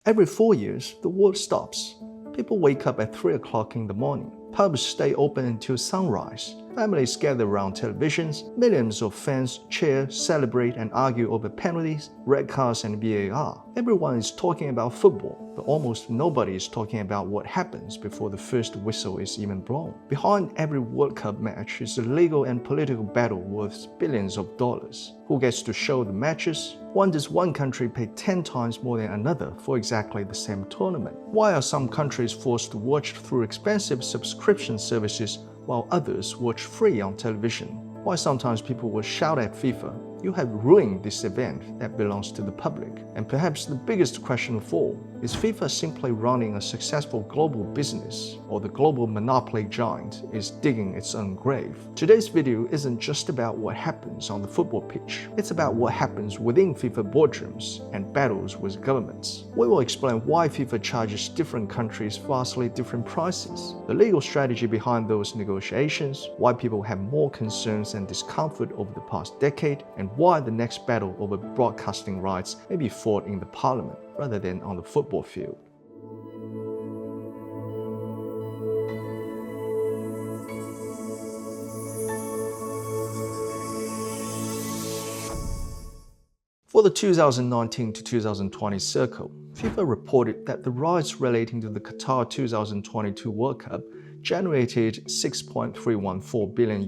Every 4 years, the world stops. People wake up at 3 o'clock in the morning. Pubs stay open until sunrise. Families gather around televisions. Millions of fans cheer, celebrate, and argue over penalties, red cards, and VAR. Everyone is talking about football, but almost nobody is talking about what happens before the first whistle is even blown. Behind every World Cup match is a legal and political battle worth billions of dollars. Who gets to show the matches? Why does one country pay 10 times more than another for exactly the same tournament? Why are some countries forced to watch through expensive subscription services while others watch free on television? Why sometimes people will shout at FIFA, "You have ruined this event that belongs to the public." And perhaps the biggest question of all, is FIFA simply running a successful global business, or the global monopoly giant is digging its own grave? Today's video isn't just about what happens on the football pitch, it's about what happens within FIFA boardrooms and battles with governments. We will explain why FIFA charges different countries vastly different prices, the legal strategy behind those negotiations, why people have more concerns and discomfort over the past decade, and why the next battle over broadcasting rights may be fought in the parliament rather than on the football field. For the 2019 to 2020 cycle, FIFA reported that the rights relating to the Qatar 2022 World Cup generated $6.314 billion,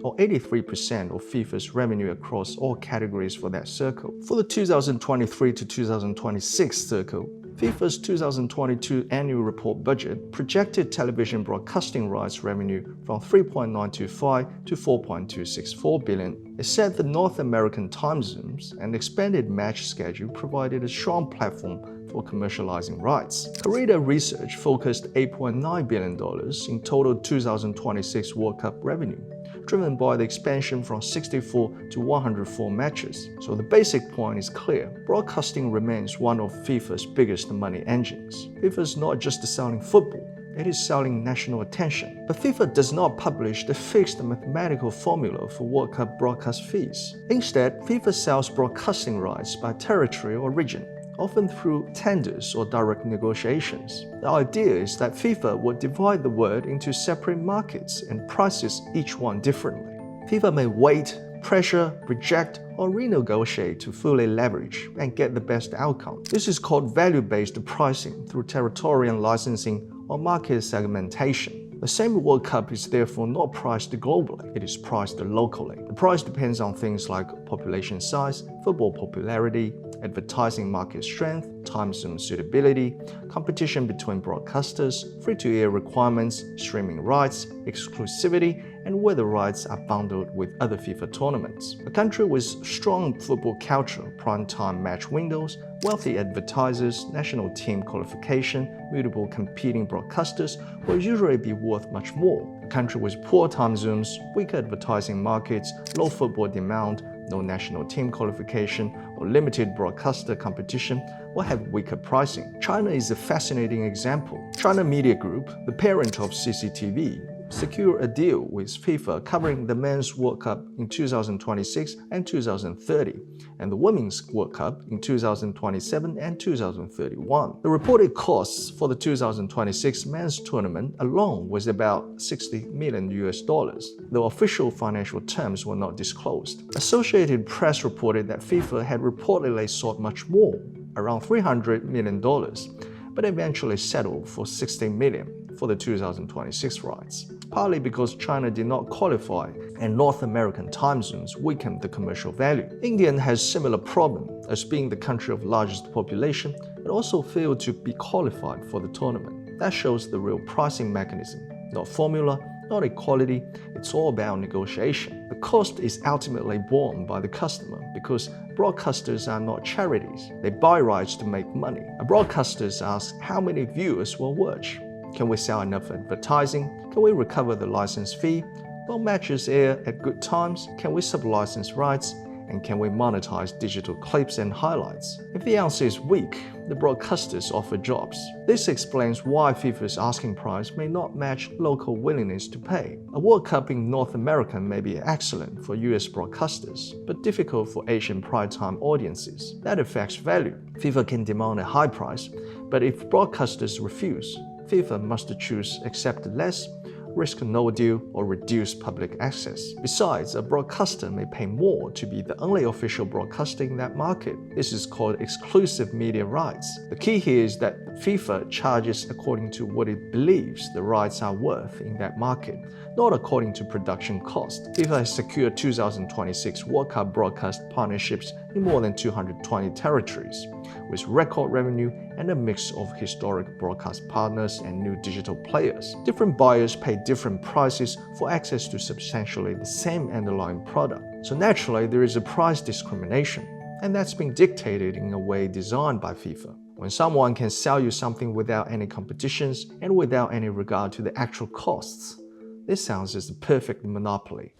or 83% of FIFA's revenue across all categories for that circle. For the 2023 to 2026 circle, FIFA's 2022 annual report budget projected television broadcasting rights revenue from $3.925 to $4.264 billion. It said the North American time zones and expanded match schedule provided a strong platform for commercializing rights. Carita Research focused $8.9 billion in total 2026 World Cup revenue, driven by the expansion from 64 to 104 matches. So the basic point is clear. Broadcasting remains one of FIFA's biggest money engines. FIFA's not just selling football, it is selling national attention. But FIFA does not publish the fixed mathematical formula for World Cup broadcast fees. Instead, FIFA sells broadcasting rights by territory or region, often through tenders or direct negotiations. The idea is that FIFA would divide the world into separate markets and prices each one differently. FIFA may wait, pressure, reject, or renegotiate to fully leverage and get the best outcome. This is called value-based pricing through territorial licensing or market segmentation. The same World Cup is therefore not priced globally, it is priced locally. The price depends on things like population size, football popularity, advertising market strength, time zone suitability, competition between broadcasters, free-to-air requirements, streaming rights, exclusivity, and whether rights are bundled with other FIFA tournaments. A country with strong football culture, prime-time match windows, wealthy advertisers, national team qualification, multiple competing broadcasters will usually be worth much more. A country with poor time zones, weaker advertising markets, low football demand, no national team qualification, or limited broadcaster competition will have weaker pricing. China is a fascinating example. China Media Group, the parent of CCTV, secured a deal with FIFA covering the Men's World Cup in 2026 and 2030, and the Women's World Cup in 2027 and 2031. The reported costs for the 2026 men's tournament alone was about $60 million, though official financial terms were not disclosed. Associated Press reported that FIFA had reportedly sought much more, around $300 million, but eventually settled for $60 million for the 2026 rights, partly because China did not qualify and North American time zones weakened the commercial value. India has similar problem, as being the country of largest population, but also failed to be qualified for the tournament. That shows the real pricing mechanism, not formula, not equality, it's all about negotiation. The cost is ultimately borne by the customer because broadcasters are not charities. They buy rights to make money. Broadcasters ask how many viewers will watch. Can we sell enough advertising? Can we recover the license fee? Will matches air at good times? Can we sub-license rights? And can we monetize digital clips and highlights? If the answer is weak, the broadcasters offer jobs. This explains why FIFA's asking price may not match local willingness to pay. A World Cup in North America may be excellent for US broadcasters, but difficult for Asian primetime audiences. That affects value. FIFA can demand a high price, but if broadcasters refuse, FIFA must choose accept less, risk no deal, or reduce public access. Besides, a broadcaster may pay more to be the only official broadcaster in that market. This is called exclusive media rights. The key here is that FIFA charges according to what it believes the rights are worth in that market, not according to production cost. FIFA has secured 2026 World Cup broadcast partnerships in more than 220 territories, with record revenue and a mix of historic broadcast partners and new digital players. Different buyers pay different prices for access to substantially the same underlying product. So naturally, there is a price discrimination, and that's been dictated in a way designed by FIFA. When someone can sell you something without any competitions and without any regard to the actual costs, this sounds as the perfect monopoly.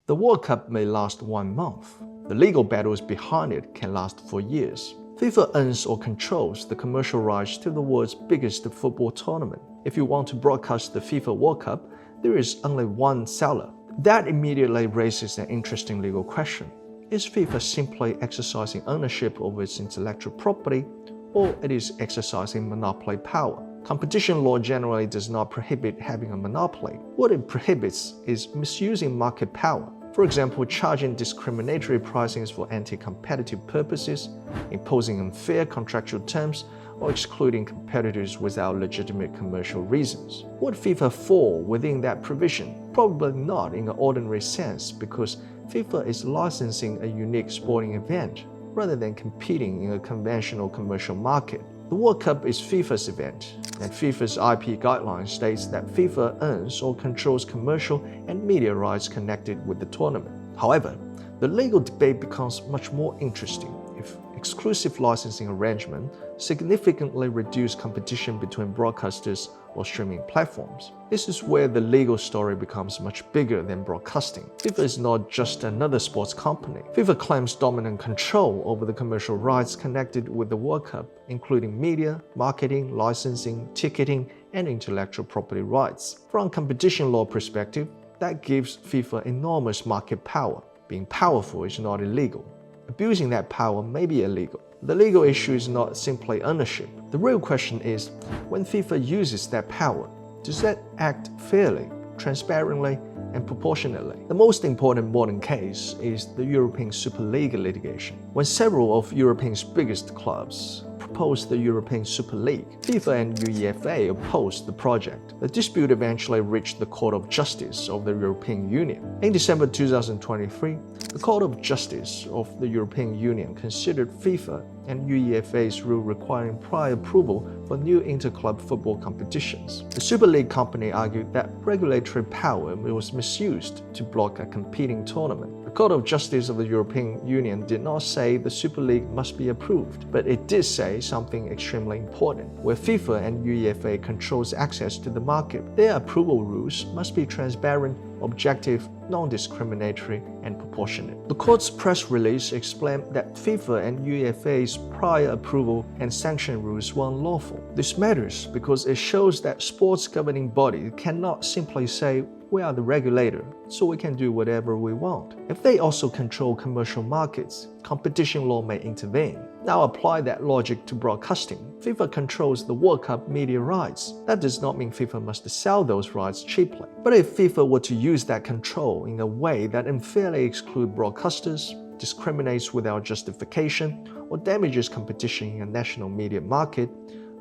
The World Cup may last 1 month. The legal battles behind it can last for years. FIFA owns or controls the commercial rights to the world's biggest football tournament. If you want to broadcast the FIFA World Cup, there is only one seller. That immediately raises an interesting legal question. Is FIFA simply exercising ownership over its intellectual property, or it is exercising monopoly power? Competition law generally does not prohibit having a monopoly. What it prohibits is misusing market power. For example, charging discriminatory pricings for anti-competitive purposes, imposing unfair contractual terms, or excluding competitors without legitimate commercial reasons. Would FIFA fall within that provision? Probably not in an ordinary sense, because FIFA is licensing a unique sporting event rather than competing in a conventional commercial market. The World Cup is FIFA's event, and FIFA's IP guideline states that FIFA owns or controls commercial and media rights connected with the tournament. However, the legal debate becomes much more interesting if exclusive licensing arrangements significantly reduce competition between broadcasters or streaming platforms. This is where the legal story becomes much bigger than broadcasting. FIFA is not just another sports company. FIFA claims dominant control over the commercial rights connected with the World Cup, including media, marketing, licensing, ticketing, and intellectual property rights. From a competition law perspective, that gives FIFA enormous market power. Being powerful is not illegal. Abusing that power may be illegal. The legal issue is not simply ownership. The real question is, when FIFA uses that power, does that act fairly, transparently, and proportionately? The most important modern case is the European Super League litigation. When several of Europe's biggest clubs proposed the European Super League, FIFA and UEFA opposed the project. The dispute eventually reached the Court of Justice of the European Union. In December 2023, the Court of Justice of the European Union considered FIFA and UEFA's rule requiring prior approval for new interclub football competitions. The Super League company argued that regulatory power was misused to block a competing tournament. The Court of Justice of the European Union did not say the Super League must be approved, but it did say something extremely important. Where FIFA and UEFA controls access to the market, their approval rules must be transparent, objective, non-discriminatory, and proportionate. The court's press release explained that FIFA and UEFA's prior approval and sanction rules were unlawful. This matters because it shows that sports governing body cannot simply say, "We are the regulator, so we can do whatever we want." If they also control commercial markets, competition law may intervene. Now apply that logic to broadcasting. FIFA controls the World Cup media rights. That does not mean FIFA must sell those rights cheaply. But if FIFA were to use that control in a way that unfairly excludes broadcasters, discriminates without justification, or damages competition in a national media market,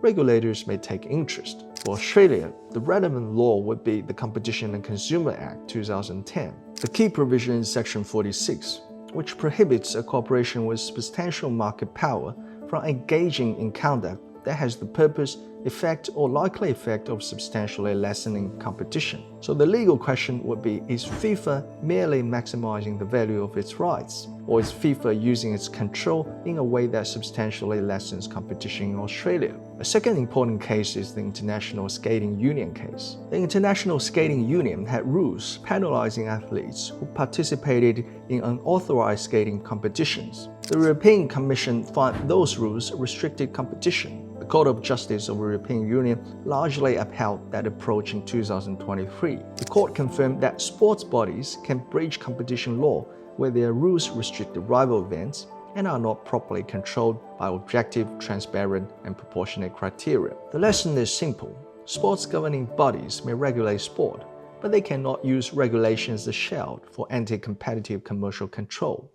regulators may take interest. For Australia, the relevant law would be the Competition and Consumer Act 2010. The key provision is Section 46, which prohibits a corporation with substantial market power from engaging in conduct that has the purpose, effect or likely effect of substantially lessening competition. So the legal question would be, is FIFA merely maximizing the value of its rights? Or is FIFA using its control in a way that substantially lessens competition in Australia? A second important case is the International Skating Union case. The International Skating Union had rules penalizing athletes who participated in unauthorized skating competitions. The European Commission found those rules restricted competition. The Court of Justice of the European Union largely upheld that approach in 2023. The court confirmed that sports bodies can breach competition law where their rules restrict the rival events and are not properly controlled by objective, transparent, and proportionate criteria. The lesson is simple. Sports governing bodies may regulate sport, but they cannot use regulation as a shield for anti-competitive commercial control.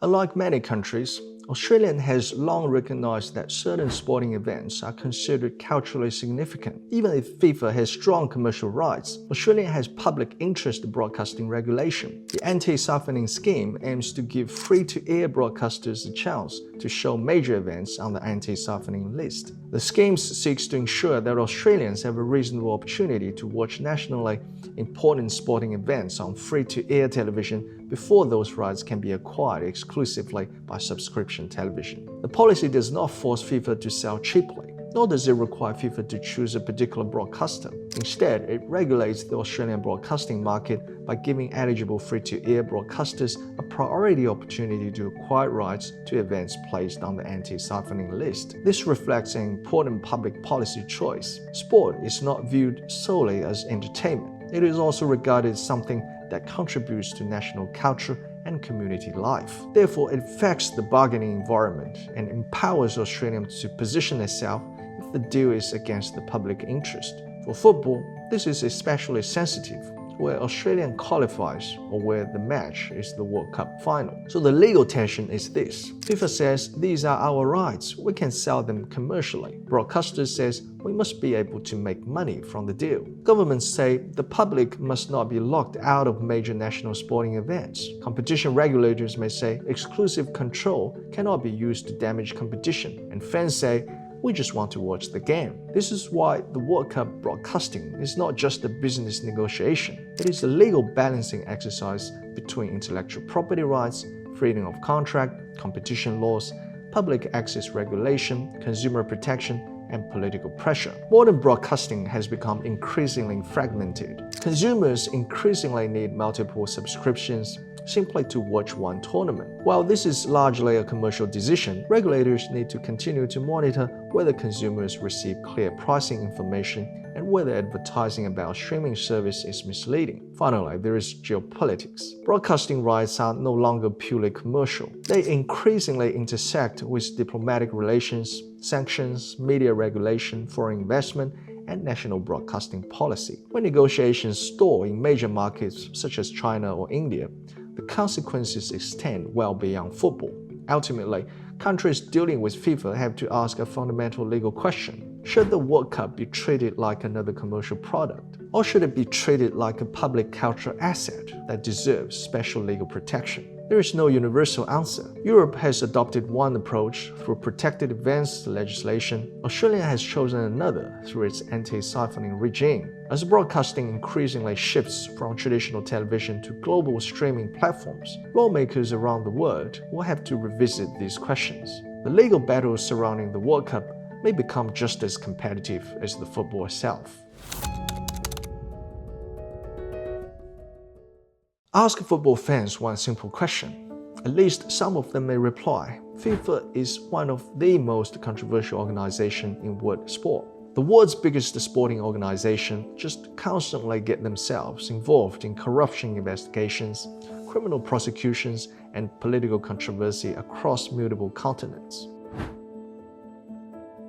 Unlike many countries, Australia has long recognized that certain sporting events are considered culturally significant. Even if FIFA has strong commercial rights, Australia has public interest broadcasting regulation. The anti-siphoning scheme aims to give free-to-air broadcasters a chance to show major events on the anti-siphoning list. The scheme seeks to ensure that Australians have a reasonable opportunity to watch nationally important sporting events on free-to-air television before those rights can be acquired exclusively by subscription television. The policy does not force FIFA to sell cheaply, nor does it require FIFA to choose a particular broadcaster. Instead, it regulates the Australian broadcasting market by giving eligible free-to-air broadcasters a priority opportunity to acquire rights to events placed on the anti-siphoning list. This reflects an important public policy choice. Sport is not viewed solely as entertainment. It is also regarded as something that contributes to national culture and community life. Therefore, it affects the bargaining environment and empowers Australians to position itself if the deal is against the public interest. For football, this is especially sensitive, where Australia qualifies or where the match is the World Cup final. So the legal tension is this. FIFA says these are our rights, we can sell them commercially. Broadcasters says we must be able to make money from the deal. Governments say the public must not be locked out of major national sporting events. Competition regulators may say exclusive control cannot be used to damage competition. And fans say we just want to watch the game. This is why the World Cup broadcasting is not just a business negotiation. It is a legal balancing exercise between intellectual property rights, freedom of contract, competition laws, public access regulation, consumer protection, and political pressure. Modern broadcasting has become increasingly fragmented. Consumers increasingly need multiple subscriptions simply to watch one tournament. While this is largely a commercial decision, regulators need to continue to monitor whether consumers receive clear pricing information and whether advertising about streaming service is misleading. Finally, there is geopolitics. Broadcasting rights are no longer purely commercial. They increasingly intersect with diplomatic relations, sanctions, media regulation, foreign investment, and national broadcasting policy. When negotiations stall in major markets such as China or India, the consequences extend well beyond football. Ultimately, countries dealing with FIFA have to ask a fundamental legal question. Should the World Cup be treated like another commercial product? Or should it be treated like a public cultural asset that deserves special legal protection? There is no universal answer. Europe has adopted one approach through protected events legislation. Australia has chosen another through its anti-siphoning regime. As broadcasting increasingly shifts from traditional television to global streaming platforms, lawmakers around the world will have to revisit these questions. The legal battles surrounding the World Cup may become just as competitive as the football itself. Ask football fans one simple question. At least some of them may reply, FIFA is one of the most controversial organizations in world sport. The world's biggest sporting organization just constantly get themselves involved in corruption investigations, criminal prosecutions, and political controversy across multiple continents.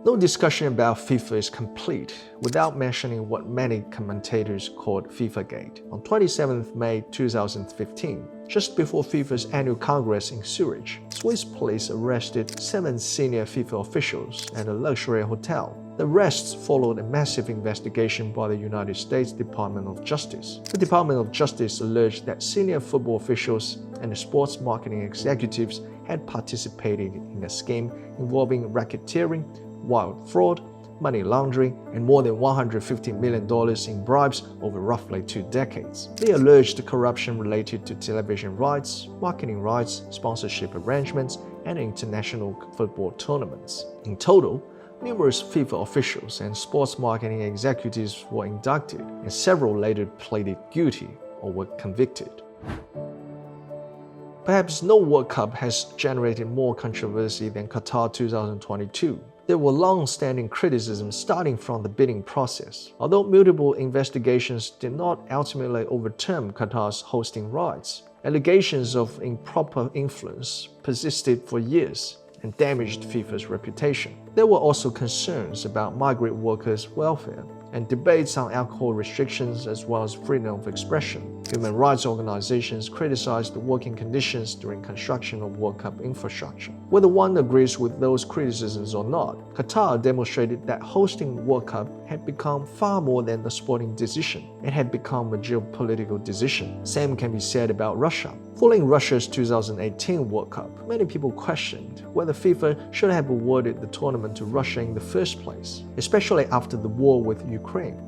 No discussion about FIFA is complete without mentioning what many commentators called FIFAgate. On 27 May 2015, just before FIFA's annual Congress in Zurich, Swiss police arrested 7 senior FIFA officials at a luxury hotel. The rest followed a massive investigation by the United States Department of Justice. The Department of Justice alleged that senior football officials and the sports marketing executives had participated in a scheme involving racketeering, wire fraud, money laundering, and more than $150 million in bribes over roughly 2 decades. They alleged corruption related to television rights, marketing rights, sponsorship arrangements, and international football tournaments. In total, numerous FIFA officials and sports marketing executives were indicted, and several later pleaded guilty or were convicted. Perhaps no World Cup has generated more controversy than Qatar 2022. There were long-standing criticisms starting from the bidding process. Although multiple investigations did not ultimately overturn Qatar's hosting rights, allegations of improper influence persisted for years and damaged FIFA's reputation. There were also concerns about migrant workers' welfare and debates on alcohol restrictions as well as freedom of expression. Human rights organizations criticized the working conditions during construction of World Cup infrastructure. Whether one agrees with those criticisms or not, Qatar demonstrated that hosting World Cup had become far more than a sporting decision. It had become a geopolitical decision. Same can be said about Russia. Following Russia's 2018 World Cup, many people questioned whether FIFA should have awarded the tournament to Russia in the first place, especially after the war with Ukraine.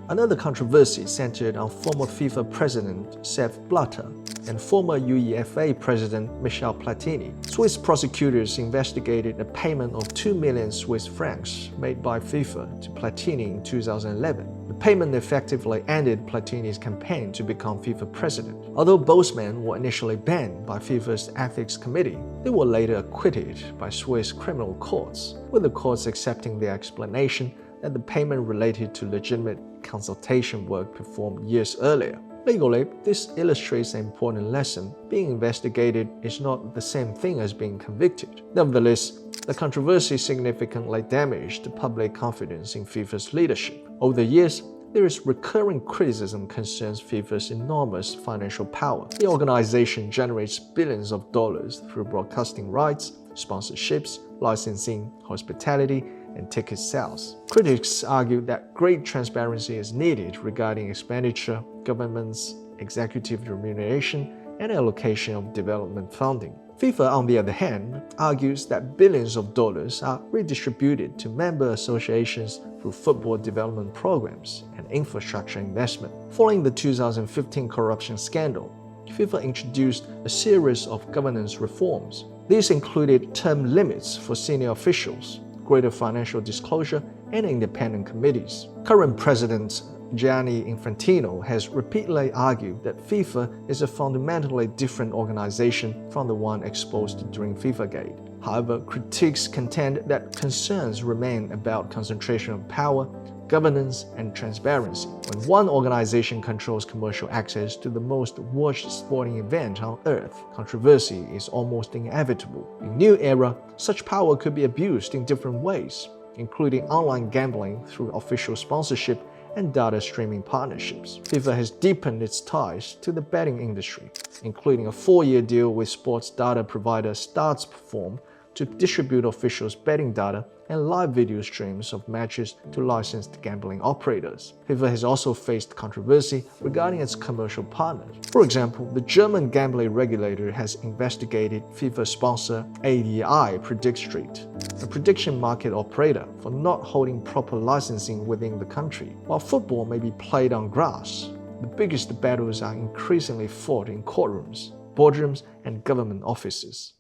Another controversy centered on former FIFA president Sepp Blatter and former UEFA president Michel Platini. Swiss prosecutors investigated a payment of 2 million Swiss francs made by FIFA to Platini in 2011. The payment effectively ended Platini's campaign to become FIFA president. Although both men were initially banned by FIFA's ethics committee, they were later acquitted by Swiss criminal courts, with the courts accepting their explanation that the payment related to legitimate consultation work performed years earlier. Legally, this illustrates an important lesson. Being investigated is not the same thing as being convicted. Nevertheless, the controversy significantly damaged public confidence in FIFA's leadership. Over the years, there is recurring criticism concerns FIFA's enormous financial power. The organization generates billions of dollars through broadcasting rights, sponsorships, licensing, hospitality, and ticket sales. Critics argue that great transparency is needed regarding expenditure, government's executive remuneration, and allocation of development funding. FIFA, on the other hand, argues that billions of dollars are redistributed to member associations through football development programs and infrastructure investment. Following the 2015 corruption scandal, FIFA introduced a series of governance reforms. These included term limits for senior officials, greater financial disclosure, and independent committees. Current President Gianni Infantino has repeatedly argued that FIFA is a fundamentally different organization from the one exposed during FIFAgate. However, critics contend that concerns remain about concentration of power, governance, and transparency. When one organization controls commercial access to the most watched sporting event on earth, controversy is almost inevitable. In the new era, such power could be abused in different ways, including online gambling through official sponsorship and data streaming partnerships. FIFA has deepened its ties to the betting industry, including a 4-year deal with sports data provider StatsPerform to distribute officials' betting data and live video streams of matches to licensed gambling operators. FIFA has also faced controversy regarding its commercial partners. For example, the German gambling regulator has investigated FIFA sponsor ADI Destrick, a prediction market operator, for not holding proper licensing within the country. While football may be played on grass, the biggest battles are increasingly fought in courtrooms, boardrooms, and government offices.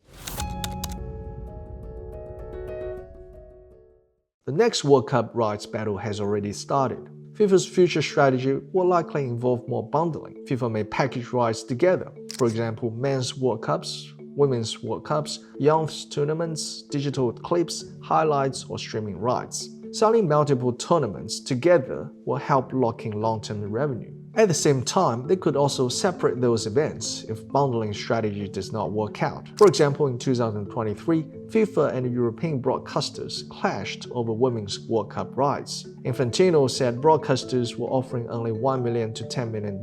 The next World Cup rights battle has already started. FIFA's future strategy will likely involve more bundling. FIFA may package rights together. For example, men's World Cups, women's World Cups, youth tournaments, digital clips, highlights, or streaming rights. Selling multiple tournaments together will help lock in long-term revenue. At the same time, they could also separate those events if bundling strategy does not work out. For example, in 2023, FIFA and European broadcasters clashed over Women's World Cup rights. Infantino said broadcasters were offering only $1 million to $10 million,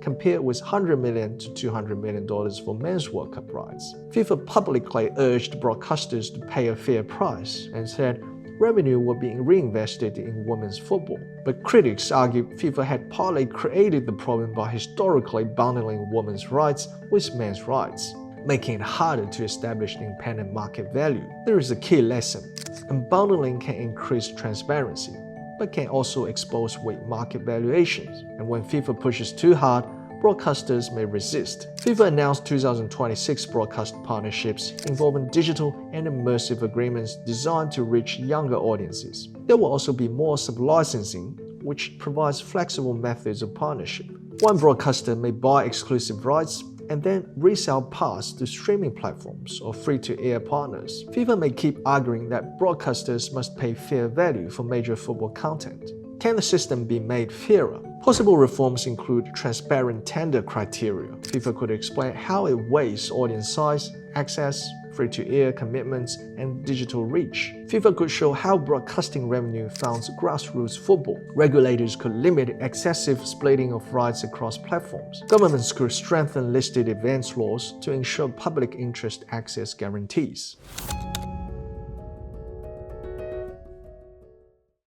compared with $100 million to $200 million for Men's World Cup rights. FIFA publicly urged broadcasters to pay a fair price and said revenue were being reinvested in women's football. But critics argued FIFA had partly created the problem by historically bundling women's rights with men's rights, making it harder to establish independent market value. There is a key lesson. Unbundling can increase transparency, but can also expose weak market valuations. And when FIFA pushes too hard, broadcasters may resist. FIFA announced 2026 broadcast partnerships involving digital and immersive agreements designed to reach younger audiences. There will also be more sub-licensing, which provides flexible methods of partnership. One broadcaster may buy exclusive rights and then resell parts to streaming platforms or free-to-air partners. FIFA may keep arguing that broadcasters must pay fair value for major football content. Can the system be made fairer? Possible reforms include transparent tender criteria. FIFA could explain how it weighs audience size, access, free-to-air commitments, and digital reach. FIFA could show how broadcasting revenue funds grassroots football. Regulators could limit excessive splitting of rights across platforms. Governments could strengthen listed events laws to ensure public interest access guarantees.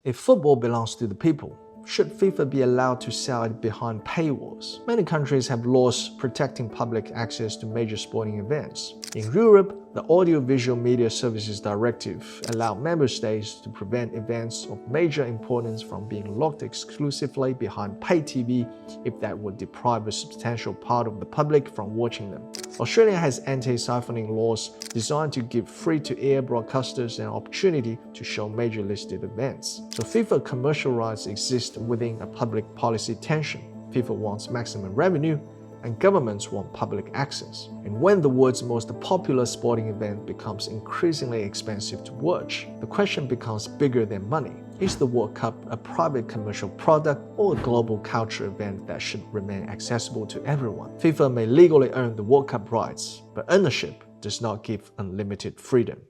If football belongs to the people, should FIFA be allowed to sell it behind paywalls? Many countries have laws protecting public access to major sporting events. In Europe, the Audiovisual Media Services Directive allowed member states to prevent events of major importance from being locked exclusively behind pay TV if that would deprive a substantial part of the public from watching them. Australia has anti-siphoning laws designed to give free-to-air broadcasters an opportunity to show major listed events. So FIFA commercial rights exist within a public policy tension. FIFA wants maximum revenue, and governments want public access. And when the world's most popular sporting event becomes increasingly expensive to watch, the question becomes bigger than money. Is the World Cup a private commercial product or a global culture event that should remain accessible to everyone? FIFA may legally own the World Cup rights, but ownership does not give unlimited freedom.